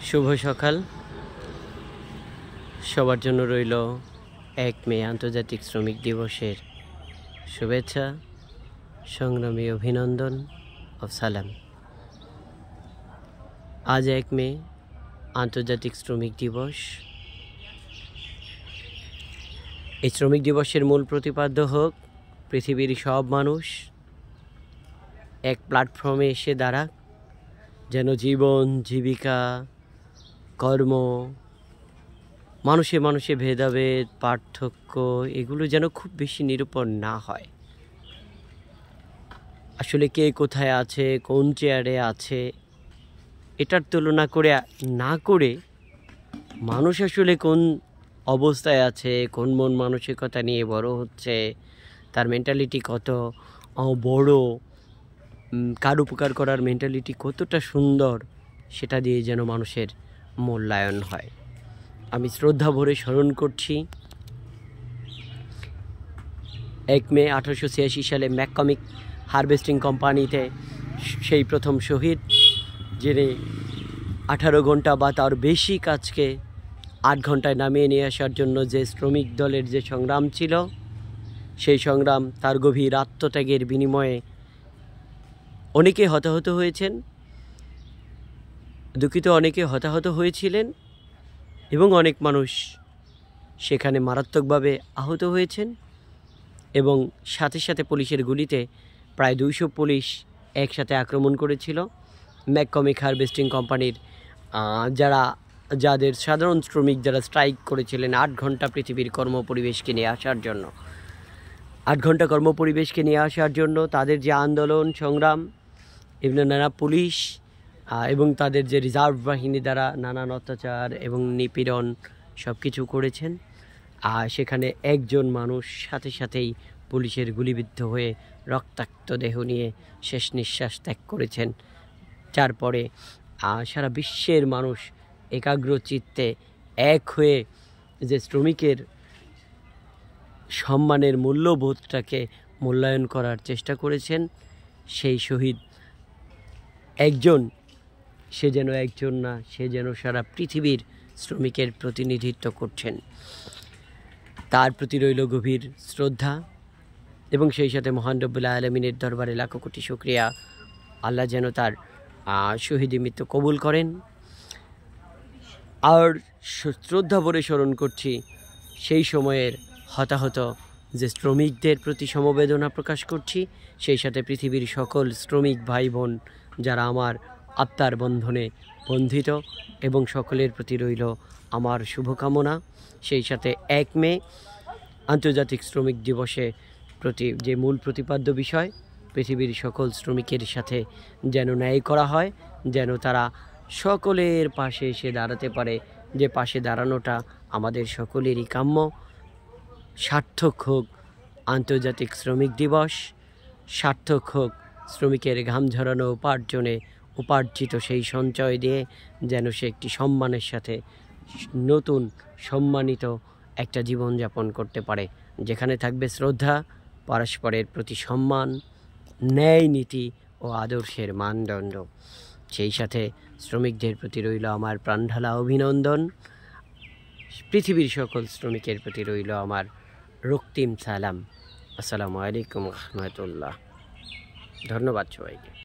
শুভ সকাল সবার জন্য রইল 1 মে আন্তর্জাতিক শ্রমিক দিবসের শুভেচ্ছা, সংগ্রামী অভিনন্দন ও সালাম। আজ 1 মে আন্তর্জাতিক শ্রমিক দিবস। এই শ্রমিক দিবসের মূল প্রতিপাদ্য হোক পৃথিবীর সব মানুষ এক প্ল্যাটফর্মে এসে দাঁড়াক, যেন জীবন, জীবিকা, কর্ম, মানুষে মানুষে ভেদাভেদ, পার্থক্য এগুলো যেন খুব বেশি নিরূপণ না হয়। আসলে কে কোথায় আছে, কোন চেয়ারে আছে, এটার তুলনা না করে মানুষ আসলে কোন অবস্থায় আছে, কোন মন মানসিকতা নিয়ে বড় হচ্ছে, তার মেন্টালিটি কত বড়, কার উপকার করার মেন্টালিটি কতটা সুন্দর, সেটা দিয়ে যেন মানুষের মূল্যায়ন হয়। আমি শ্রদ্ধা ভরে স্মরণ করছি 1 মে 1886 সালে ম্যাককমিক হারভেস্টিং কোম্পানিতে সেই প্রথম শহীদ, যিনি 18 ঘন্টা বা তার বেশি কাজকে 8 ঘন্টায় নামিয়ে নিয়ে আসার জন্য যে শ্রমিক দলের যে সংগ্রাম ছিল, সেই সংগ্রাম, তার গভীর আত্মত্যাগের বিনিময়ে অনেকে হতাহত হয়েছেন, দুঃখিত অনেকে হতাহত হয়েছিলেন এবং অনেক মানুষ সেখানে মারাত্মকভাবে আহত হয়েছেন এবং সাথে সাথে পুলিশের গুলিতে প্রায় 200 পুলিশ একসাথে আক্রমণ করেছিল ম্যাককমিক হারভেস্টিং কোম্পানির যাদের সাধারণ শ্রমিক যারা স্ট্রাইক করেছিলেন 8 ঘন্টা পৃথিবীর কর্মপরিবেশকে নিয়ে আসার জন্য। 8 ঘন্টা কর্মপরিবেশকে নিয়ে আসার জন্য তাদের যে আন্দোলন সংগ্রাম এবং নানা পুলিশ এবং তাদের যে রিজার্ভ বাহিনী দ্বারা নানান অত্যাচার এবং নিপীড়ন সব কিছু করেছেন, সেখানে একজন মানুষ সাথে সাথেই পুলিশের গুলিবিদ্ধ হয়ে রক্তাক্ত দেহ নিয়ে শেষ নিঃশ্বাস ত্যাগ করেছেন। যার পরে সারা বিশ্বের মানুষ একাগ্র চিত্তে এক হয়ে যে শ্রমিকের সম্মানের মূল্যবোধটাকে মূল্যায়ন করার চেষ্টা করেছেন। সেই শহীদ একজন, সে যেন একজন না, সে যেন সারা পৃথিবীর শ্রমিকের প্রতিনিধিত্ব করছেন। তার প্রতি রইল গভীর শ্রদ্ধা এবং সেই সাথে মহান রব্বুল আলামিনের দরবারে লাখো কোটি শুকরিয়া। আল্লাহ যেন তার শহীদি মৃত্যু কবুল করেন। আর শ্রদ্ধা ভরে স্মরণ করছি সেই সময়ের হতাহত যে শ্রমিকদের প্রতি সমবেদনা প্রকাশ করছি, সেই সাথে পৃথিবীর সকল শ্রমিক ভাই বোন যারা আমার আত্মার বন্ধনে বন্ধিত, এবং সকলের প্রতি রইল আমার শুভকামনা। সেই সাথে 1 মে আন্তর্জাতিক শ্রমিক দিবসে প্রতি যে মূল প্রতিপাদ্য বিষয়, পৃথিবীর সকল শ্রমিকের সাথে যেন ন্যায় করা হয়, যেন তারা সকলের পাশে এসে দাঁড়াতে পারে, যে পাশে দাঁড়ানোটা আমাদের সকলেরই কাম্য। সার্থক হোক আন্তর্জাতিক শ্রমিক দিবস, সার্থক হোক শ্রমিকের ঘাম ঝরানো উপার্জিত সেই সঞ্চয় দিয়ে যেন সে একটি সম্মানের সাথে নতুন সম্মানিত একটা জীবনযাপন করতে পারে, যেখানে থাকবে শ্রদ্ধা, পরস্পরের প্রতি সম্মান, ন্যায় নীতি ও আদর্শের মানদণ্ড। সেই সাথে শ্রমিকদের প্রতি রইল আমার প্রাণঢালা অভিনন্দন। পৃথিবীর সকল শ্রমিকের প্রতি রইল আমার রক্তিম সালাম। আসসালামু আলাইকুম রহমতুল্লাহ। ধন্যবাদ সবাইকে।